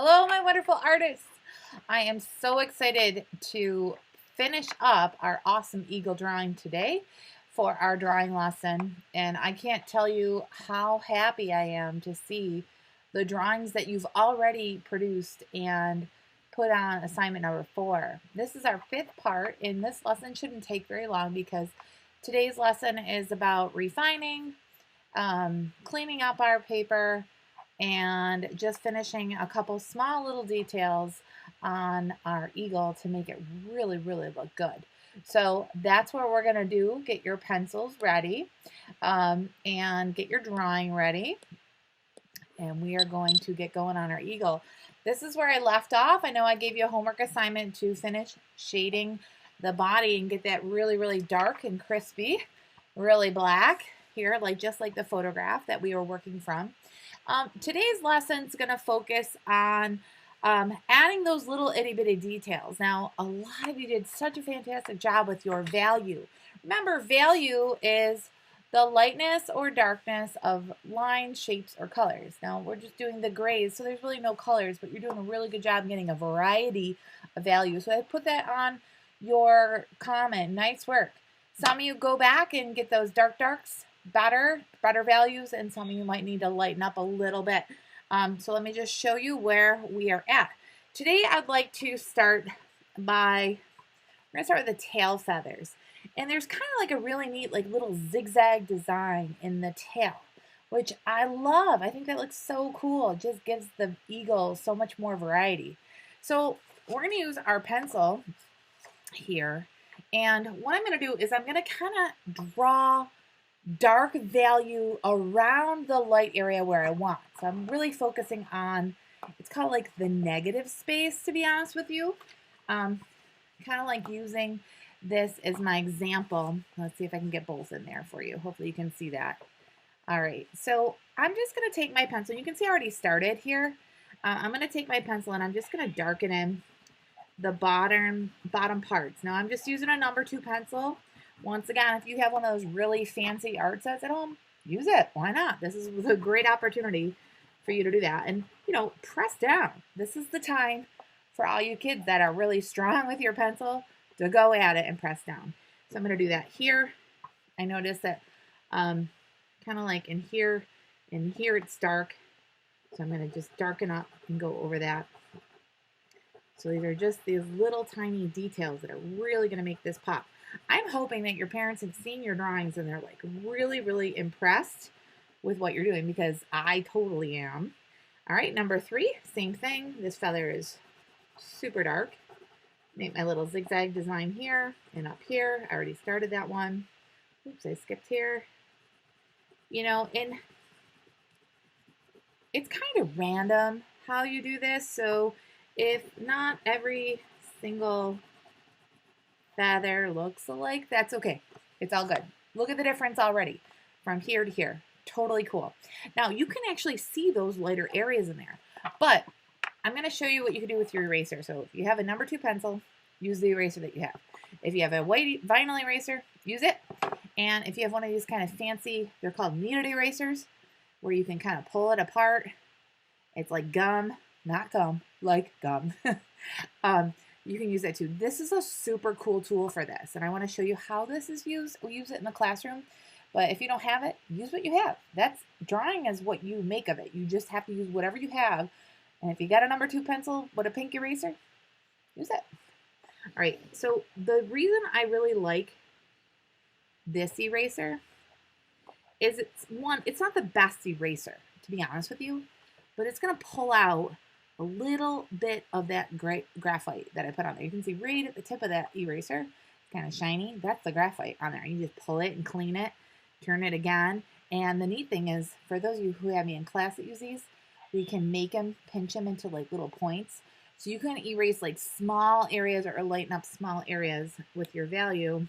Hello, my wonderful artists. I am so excited to finish up our awesome eagle drawing today for our drawing lesson. And I can't tell you how happy I am to see the drawings that you've already produced and put on assignment number 4. This is our 5th part, and this lesson shouldn't take very long because today's lesson is about refining, cleaning up our paper, and just finishing a couple small little details on our eagle to make it really, really look good. So that's what we're going to do. Get your pencils ready and get your drawing ready. And we are going to get going on our eagle. This is where I left off. I know I gave you a homework assignment to finish shading the body and get that really, really dark and crispy, really black here, just like the photograph that we were working from. Today's lesson is going to focus on adding those little itty bitty details. Now, a lot of you did such a fantastic job with your value. Remember, value is the lightness or darkness of lines, shapes, or colors. Now, we're just doing the grays, so there's really no colors, but you're doing a really good job getting a variety of values. So I put that on your comment. Nice work. Some of you go back and get those darks better values, and some of you might need to lighten up a little bit. So let me just show you where we are at. Today I'd like to start we're going to start with the tail feathers. And there's kind of like a really neat little zigzag design in the tail, which I love. I think that looks so cool. It just gives the eagle so much more variety. So we're going to use our pencil here. And what I'm going to do is I'm going to kind of draw dark value around the light area where I want. So I'm really focusing on, it's kind of like the negative space, to be honest with you. Kind of like using this as my example. Let's see if I can get both in there for you. Hopefully you can see that. All right, so I'm just going to take my pencil. You can see I already started here. I'm going to take my pencil and I'm just going to darken in the bottom parts. Now I'm just using a number 2 pencil. Once again, if you have one of those really fancy art sets at home, use it. Why not? This is a great opportunity for you to do that. And, press down. This is the time for all you kids that are really strong with your pencil to go at it and press down. So I'm going to do that here. I noticed that kind of like in here it's dark. So I'm going to just darken up and go over that. So these are just these little tiny details that are really going to make this pop. I'm hoping that your parents have seen your drawings and they're really, really impressed with what you're doing, because I totally am. All right, number 3, same thing. This feather is super dark. Make my little zigzag design here and up here. I already started that one. Oops, I skipped here. And it's kind of random how you do this. So if not every single feather looks alike, that's okay. It's all good. Look at the difference already from here to here. Totally cool. Now you can actually see those lighter areas in there, but I'm going to show you what you can do with your eraser. So if you have a number 2 pencil, use the eraser that you have. If you have a white vinyl eraser, use it. And if you have one of these kind of fancy, they're called kneaded erasers, where you can kind of pull it apart. It's like gum, not gum, like gum. You can use that too. This is a super cool tool for this, and I want to show you how this is used. We use it in the classroom, but if you don't have it, use what you have. That's drawing is what you make of it. You just have to use whatever you have, and if you got a number 2 pencil with a pink eraser, use it. All right, so the reason I really like this eraser is it's not the best eraser, to be honest with you, but it's going to pull out a little bit of that graphite that I put on there. You can see right at the tip of that eraser, it's kind of shiny. That's the graphite on there. You just pull it and clean it, turn it again. And the neat thing is, for those of you who have me in class that use these, we can make them, pinch them into little points. So you can erase small areas or lighten up small areas with your value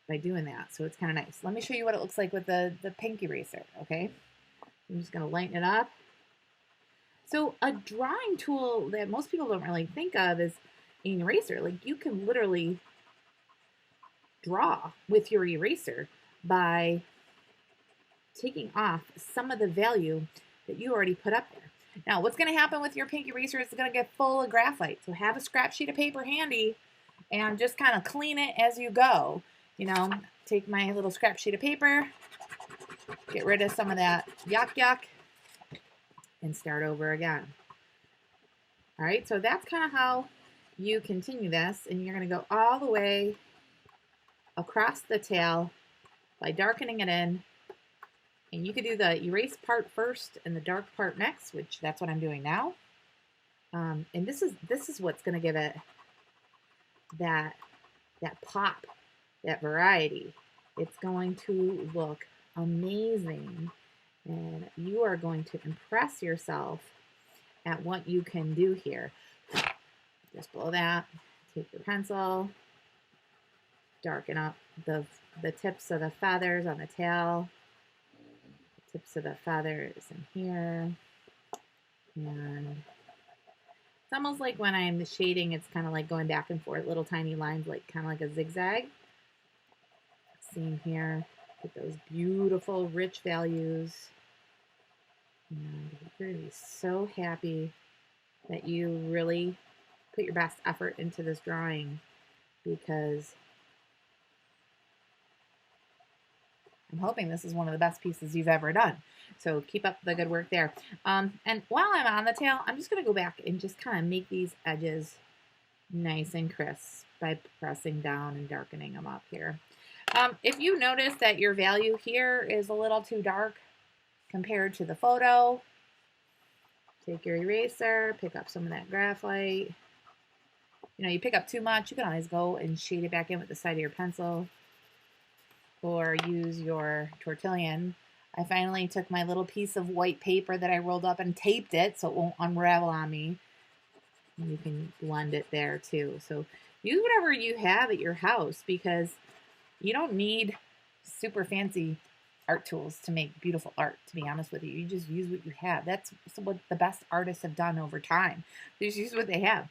by doing that. So it's kind of nice. Let me show you what it looks like with the pink eraser, okay? I'm just going to lighten it up. So a drawing tool that most people don't really think of is an eraser. You can literally draw with your eraser by taking off some of the value that you already put up there. Now, what's going to happen with your pink eraser is it's going to get full of graphite. So have a scrap sheet of paper handy and just kind of clean it as you go. You know, take my little scrap sheet of paper, get rid of some of that yuck, and start over again. All right, so that's kind of how you continue this, and you're going to go all the way across the tail by darkening it in. And you could do the erase part first and the dark part next, which that's what I'm doing now. And this is what's going to give it that pop, that variety. It's going to look amazing, and you are going to impress yourself at what you can do here. Just blow that, take your pencil, darken up the tips of the feathers on the tail, the tips of the feathers in here, and it's almost like when I'm shading, it's kind of like going back and forth, little tiny lines, like kind of like a zigzag. Same here, with those beautiful, rich values. And you're going to be so happy that you really put your best effort into this drawing, because I'm hoping this is one of the best pieces you've ever done. So keep up the good work there. And while I'm on the tail, I'm just going to go back and just kind of make these edges nice and crisp by pressing down and darkening them up here. If you notice that your value here is a little too dark compared to the photo, take your eraser, pick up some of that graphite. You know, you pick up too much, you can always go and shade it back in with the side of your pencil, or use your tortillion. I finally took my little piece of white paper that I rolled up and taped it so it won't unravel on me. And you can blend it there too. So use whatever you have at your house, because you don't need super fancy art tools to make beautiful art, to be honest with you. You just use what you have. That's what the best artists have done over time. They just use what they have.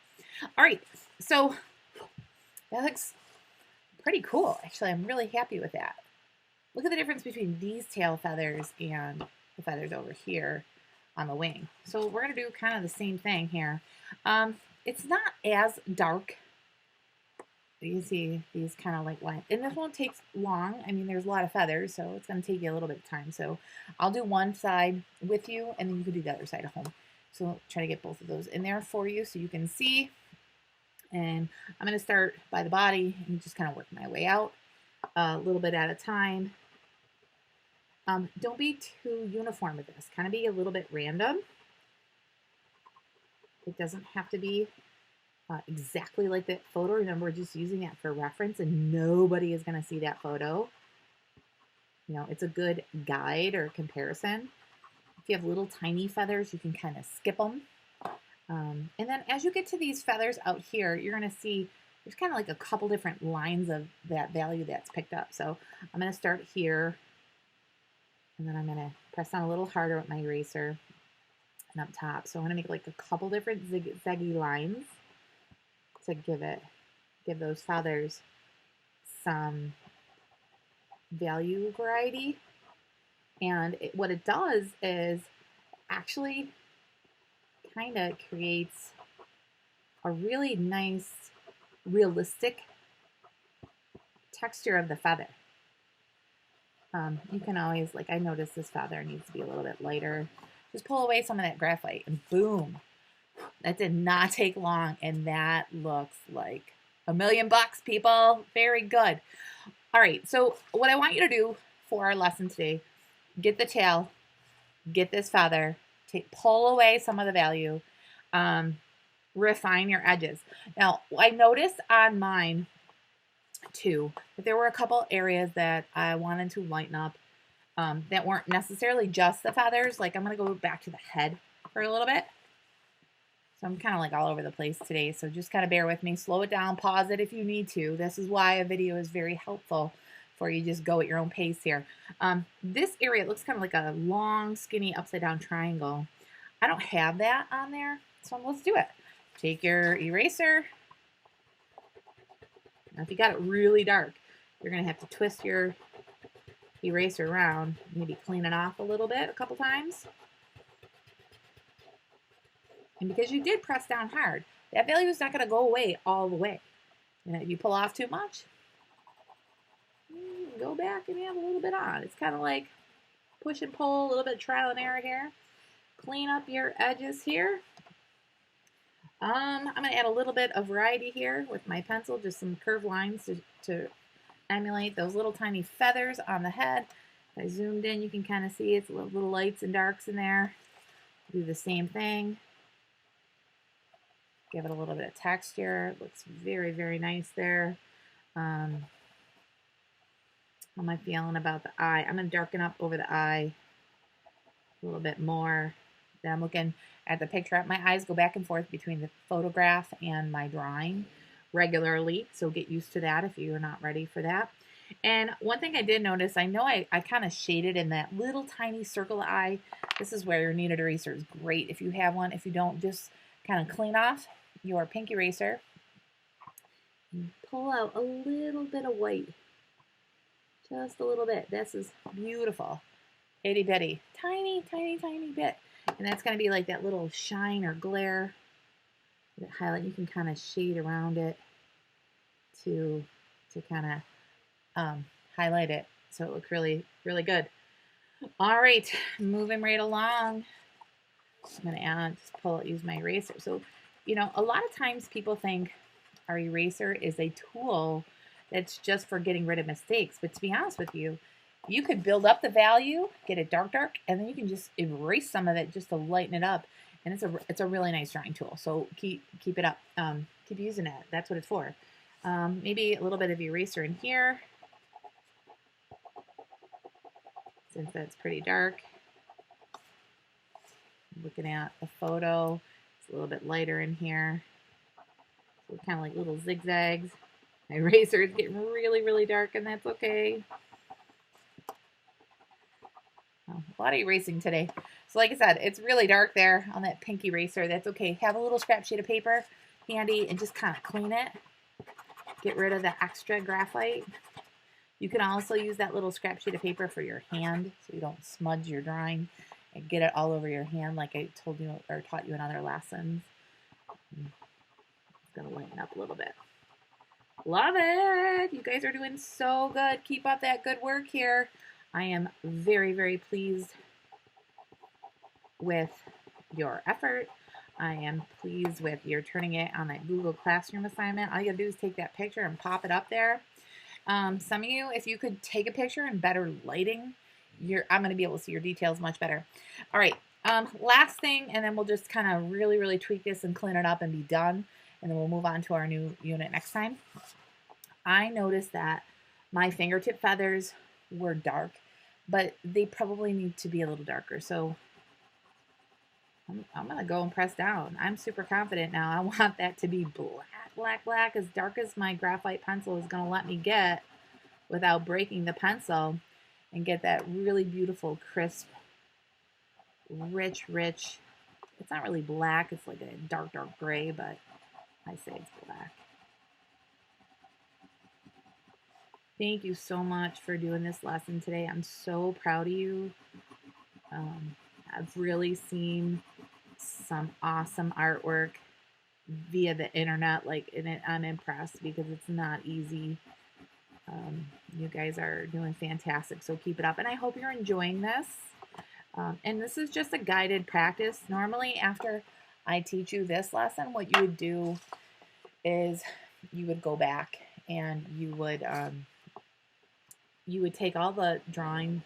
All right, so that looks pretty cool. Actually, I'm really happy with that. Look at the difference between these tail feathers and the feathers over here on the wing. So we're going to do kind of the same thing here. It's not as dark. You can see these kind of like lines. And this won't take long. I mean, there's a lot of feathers, so it's going to take you a little bit of time. So I'll do one side with you, and then you can do the other side at home. So try to get both of those in there for you so you can see. And I'm going to start by the body and just kind of work my way out a little bit at a time. Don't be too uniform with this. Kind of be a little bit random. It doesn't have to be exactly like that photo. Remember, we're just using that for reference, and nobody is going to see that photo. You know, it's a good guide or comparison. If you have little tiny feathers, you can kind of skip them. And then as you get to these feathers out here, you're going to see there's kind of like a couple different lines of that value that's picked up. So I'm going to start here, and then I'm going to press down a little harder with my eraser and up top. So I'm going to make like a couple different zigzaggy lines to give those feathers some value variety. And what it does is actually kind of creates a really nice, realistic texture of the feather. You can always, like, I noticed this feather needs to be a little bit lighter. Just pull away some of that graphite and boom. That did not take long, and that looks like $1,000,000, people. Very good. All right, so what I want you to do for our lesson today, get the tail, get this feather, pull away some of the value, refine your edges. Now, I noticed on mine too that there were a couple areas that I wanted to lighten up that weren't necessarily just the feathers. Like, I'm going to go back to the head for a little bit. So I'm kind of like all over the place today. So just kind of bear with me, slow it down, pause it if you need to. This is why a video is very helpful for you. Just go at your own pace here. This area looks kind of like a long, skinny, upside down triangle. I don't have that on there, so let's do it. Take your eraser. Now, if you got it really dark, you're going to have to twist your eraser around, maybe clean it off a little bit, a couple times. And because you did press down hard, that value is not going to go away all the way. And if you pull off too much, go back and add a little bit on. It's kind of like push and pull, a little bit of trial and error here. Clean up your edges here. I'm going to add a little bit of variety here with my pencil, just some curved lines to emulate those little tiny feathers on the head. If I zoomed in, you can kind of see it's little lights and darks in there. Do the same thing. Give it a little bit of texture. It looks very, very nice there. How am I feeling about the eye? I'm going to darken up over the eye a little bit more. Then I'm looking at the picture. My eyes go back and forth between the photograph and my drawing regularly, so get used to that if you're not ready for that. And one thing I did notice, I know I kind of shaded in that little tiny circle eye. This is where your kneaded eraser is great if you have one. If you don't, just kind of clean off your pink eraser and pull out a little bit of white. Just a little bit. This is beautiful. Itty bitty. Tiny, tiny, tiny bit. And that's going to be like that little shine or glare. That highlight, you can kind of shade around it to kind of highlight it so it looks really, really good. All right, moving right along. I'm going to use my eraser. So, you know, a lot of times people think our eraser is a tool that's just for getting rid of mistakes. But to be honest with you, you could build up the value, get it dark, and then you can just erase some of it just to lighten it up. And it's a really nice drawing tool. So keep it up. Keep using it. That's what it's for. Maybe a little bit of eraser in here, since that's pretty dark. Looking at the photo, it's a little bit lighter in here. So kind of like little zigzags. My eraser is getting really, really dark, and that's okay. Oh, a lot of erasing today. So like I said, it's really dark there on that pink eraser. That's okay. Have a little scrap sheet of paper handy and just kind of clean it. Get rid of the extra graphite. You can also use that little scrap sheet of paper for your hand so you don't smudge your drawing and get it all over your hand like I told you or taught you in other lessons. It's going to lighten up a little bit. Love it. You guys are doing so good. Keep up that good work here. I am very, very pleased with your effort. I am pleased with your turning it on that Google Classroom assignment. All you gotta do is take that picture and pop it up there. Some of you, if you could take a picture in better lighting, I'm gonna be able to see your details much better. All right, last thing, and then we'll just kind of really, really tweak this and clean it up and be done. And then we'll move on to our new unit next time. I noticed that my fingertip feathers were dark, but they probably need to be a little darker. So I'm going to go and press down. I'm super confident now. I want that to be black, black, black, as dark as my graphite pencil is going to let me get without breaking the pencil, and get that really beautiful, crisp, rich, it's not really black. It's like a dark, dark gray, but I say it's black. Thank you so much for doing this lesson today. I'm so proud of you. I've really seen some awesome artwork via the internet, and I'm impressed because it's not easy. You guys are doing fantastic, so keep it up. And I hope you're enjoying this. And this is just a guided practice. Normally, after I teach you this lesson, what you would do is you would go back and you would take all the drawing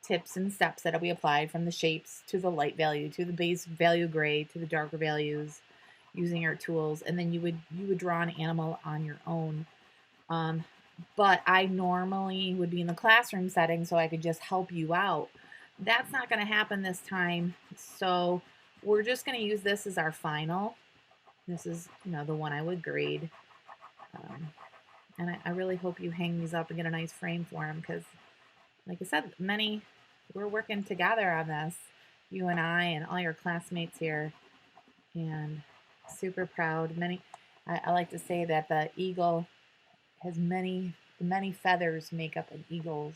tips and steps that we applied, from the shapes to the light value to the base value gray to the darker values, using our tools, and then you would draw an animal on your own. But I normally would be in the classroom setting so I could just help you out. That's not going to happen this time, so we're just going to use this as our final. This is, the one I would grade. And I really hope you hang these up and get a nice frame for them, because, like I said, we're working together on this, you and I and all your classmates here, and super proud. I like to say that the eagle has many feathers make up an eagle's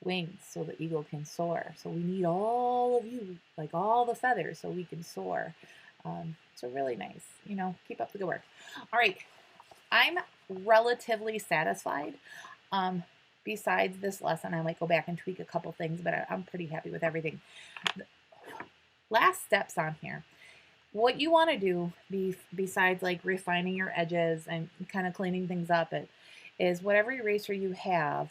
wings, so the eagle can soar. So we need all of you, like all the feathers, so we can soar. So really nice, you know, keep up the good work. All right, I'm relatively satisfied. Besides this lesson, I might go back and tweak a couple things, but I'm pretty happy with everything. Last steps on here. What you want to do besides like refining your edges and kind of cleaning things up is whatever eraser you have,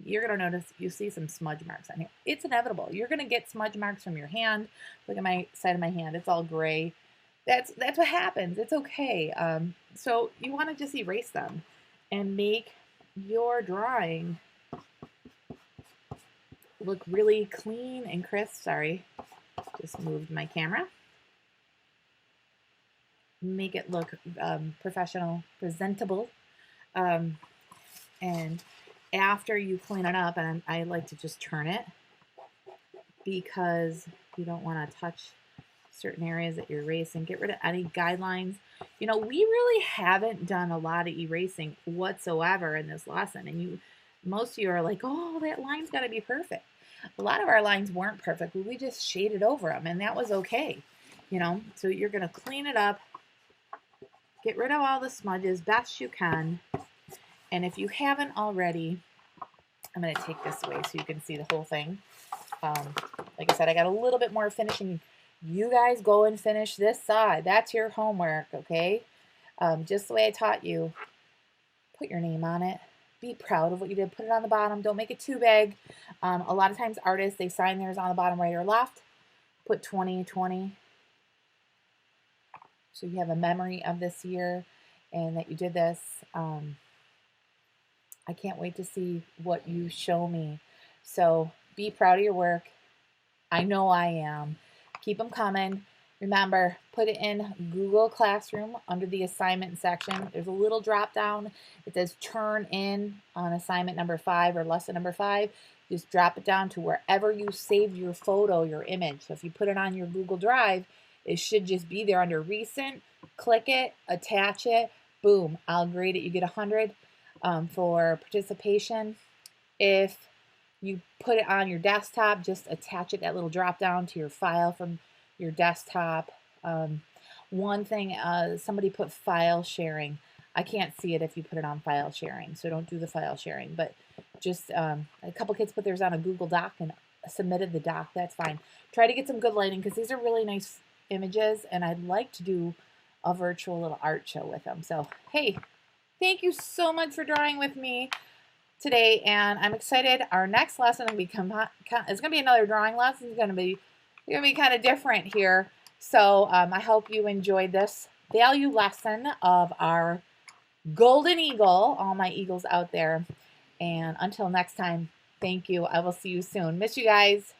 you're going to notice you see some smudge marks on here. It's inevitable. You're going to get smudge marks from your hand. Look at my side of my hand. It's all gray. That's what happens. It's okay. So you want to just erase them and make your drawing look really clean and crisp. Sorry, just moved my camera. Make it look professional, presentable. And after you clean it up, and I like to just turn it because you don't want to touch certain areas that you're erasing. Get rid of any guidelines. You know, we really haven't done a lot of erasing whatsoever in this lesson, and most of you are like, oh, that line's got to be perfect. A lot of our lines weren't perfect, but we just shaded over them, and that was okay. You know, so you're going to clean it up, get rid of all the smudges best you can, and if you haven't already, I'm going to take this away so you can see the whole thing. Like I said, I got a little bit more finishing. You guys go and finish this side. That's your homework, okay? Just the way I taught you. Put your name on it. Be proud of what you did. Put it on the bottom. Don't make it too big. A lot of times artists, they sign theirs on the bottom right or left. Put 2020. So you have a memory of this year and that you did this. I can't wait to see what you show me. So be proud of your work. I know I am. Keep them coming. Remember, put it in Google Classroom under the assignment section. There's a little drop down. It says turn in on assignment number 5 or lesson number 5. Just drop it down to wherever you saved your photo, your image. So if you put it on your Google Drive, it should just be there under recent. Click it, attach it, boom, I'll grade it. You get 100 for participation. If you put it on your desktop, just attach it, that little drop down to your file from your desktop. One thing, somebody put file sharing. I can't see it if you put it on file sharing, so don't do the file sharing. But just a couple kids put theirs on a Google Doc and submitted the doc. That's fine. Try to get some good lighting because these are really nice images, and I'd like to do a virtual little art show with them. So, hey, thank you so much for drawing with me today, and I'm excited. Our next lesson will become is going to be another drawing lesson. It's going to be kind of different here. So I hope you enjoyed this value lesson of our golden eagle, all my eagles out there. And until next time, thank you. I will see you soon. Miss you guys.